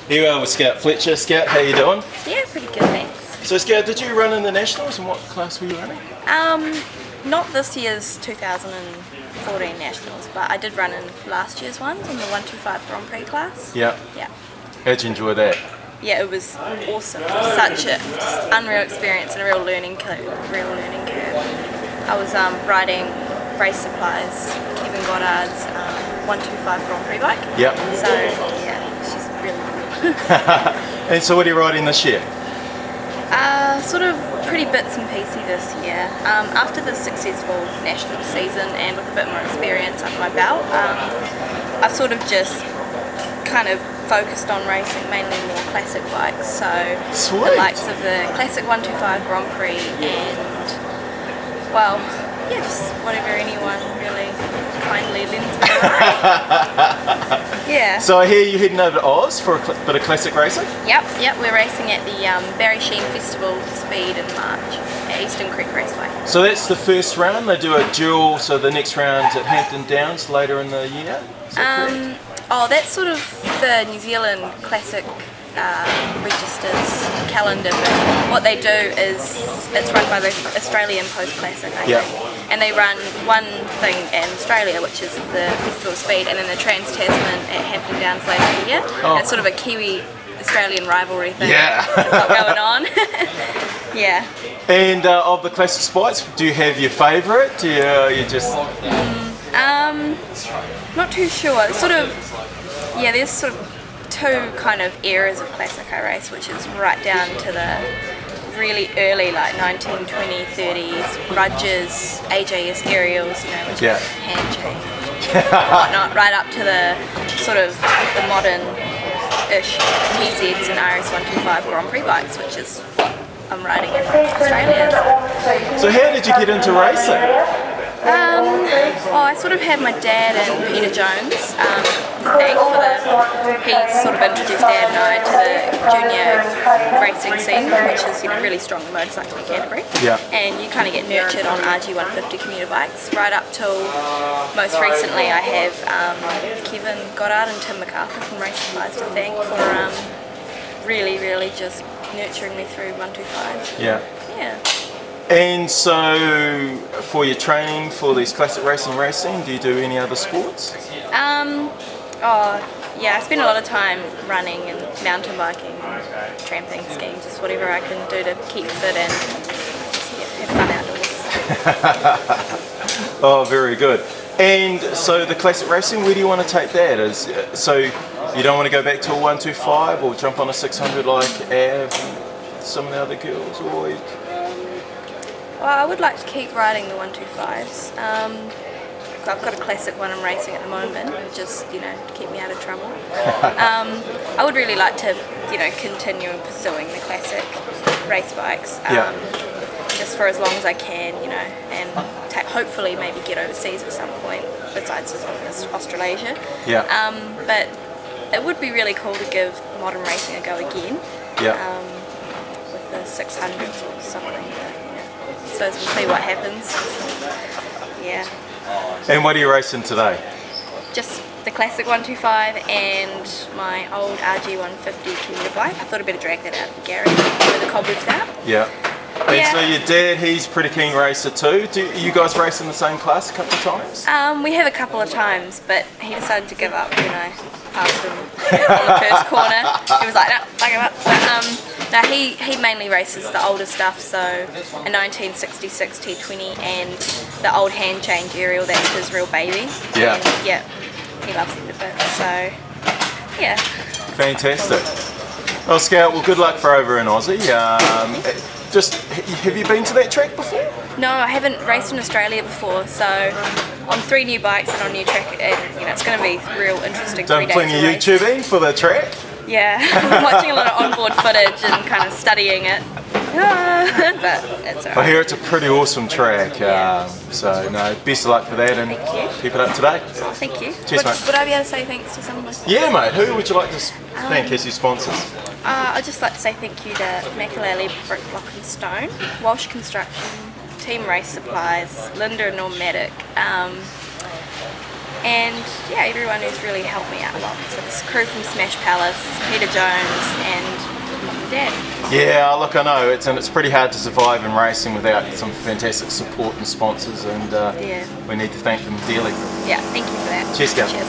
Here we are with Scout Fletcher. Scout, how you doing? Yeah, pretty good, thanks. So Scout, did you run in the Nationals and what class were you running? Not this year's 2014 Nationals, but I did run in last year's one in the 125 Grand Prix class. Yeah. Yeah. How'd you enjoy that? Yeah, it was awesome. Such a just unreal experience and a real learning curve. I was riding Race Supplies, Kevin Goddard's 125 Grand Prix bike. Yep. So yeah, she's really cool. And so what are you riding this year? Sort of pretty bits and pieces this year. After the successful national season and with a bit more experience under my belt, I've sort of just kind of focused on racing mainly more classic bikes. So Sweet. The likes of the classic 125 Grand Prix and, well, yeah, just whatever anyone really kindly lends me. Yeah. So I hear you're heading over to Oz for a bit of classic racing? Yep, we're racing at the Barry Sheene Festival Speed in March at Eastern Creek Raceway. So that's the first round, they do a duel, so the next round's at Hampton Downs later in the year? Is that correct? Oh, that's sort of the New Zealand Classic registers calendar, but what they do is it's run by the Australian Post Classic, I think. And they run one thing in Australia, which is the Festival of Speed, and then the Trans-Tasman at Hampton Downs later in the year. Oh. It's sort of a Kiwi-Australian rivalry thing. Yeah. They've got going on. Yeah. And of the classic spikes, do you have your favourite? Do you just... Not too sure. It's sort of, yeah, there's sort of two kind of eras of classic I race, which is right down to the really early, like 1920s, 30s, Rudges, AJS aerials, you know, which is hand change, whatnot, right up to the sort of the modern-ish TZs and RS 125 Grand Prix bikes, which is what I'm riding in Australia. So how did you get into racing? I sort of had my dad and Peter Jones thank for he sort of introduced Dad and I to the junior racing scene, which is, you know, really strong motorcycle in Canterbury. Yeah. And you kind of get nurtured on RG 150 commuter bikes right up till most recently. I have Kevin Goddard and Tim MacArthur from Race Supplies to thank for really just nurturing me through 125. Yeah. Yeah. And so, for your training for these classic racing, do you do any other sports? Yeah, I spend a lot of time running and mountain biking, tramping, skiing, just whatever I can do to keep fit and have fun outdoors. Oh, very good. And so the classic racing, where do you want to take that? So you don't want to go back to a 125 or jump on a 600 like Av and some of the other girls? Or... Well, I would like to keep riding the 125s. I've got a classic one I'm racing at the moment, just, you know, to keep me out of trouble. I would really like to, you know, continue pursuing the classic race bikes, just for as long as I can, you know, and hopefully maybe get overseas at some point, besides Australasia. Yeah. But it would be really cool to give modern racing a go again. Yeah. With the 600s or something. I suppose we'll see what happens. Yeah. And what are you racing today? Just the classic 125 and my old RG 150 commuter bike. I thought I'd better drag that out of the garage with the cobwebs out. Yeah. And so your dad, he's a pretty keen racer too. Do you guys race in the same class a couple of times? We have a couple of times, but he decided to give up when I passed him on the first corner. He was like, no, I give up. But, no, he mainly races the older stuff, so a 1966 T20 and the old hand change aerial, that's his real baby. Yeah. And, yeah, he loves it a bit, so yeah. Fantastic. Well, Scout, well, good luck for over in Aussie. Just, have you been to that track before? No, I haven't raced in Australia before, so on 3 new bikes and on a new track, and, you know, it's going to be real interesting. Done plenty of YouTubing for the track? Yeah, I'm watching a lot of onboard footage and kind of studying it. But it's alright. I hear it's a pretty awesome track, so no, best of luck for that and keep it up today. Oh, thank you. Cheers, mate. Would I be able to say thanks to someone? Yeah, mate. Who would you like to thank as your sponsors? I'd just like to say thank you to Makalele Brick Block and Stone, Walsh Construction, Team Race Supplies, Linda and Normatic, and yeah, everyone who's really helped me out a lot. So this crew from Smash Palace, Peter Jones, and Mum and Dad. Yeah, look, I know it's pretty hard to survive in racing without some fantastic support and sponsors, and we need to thank them dearly. Yeah, thank you for that. Cheers, Gav. Cheers.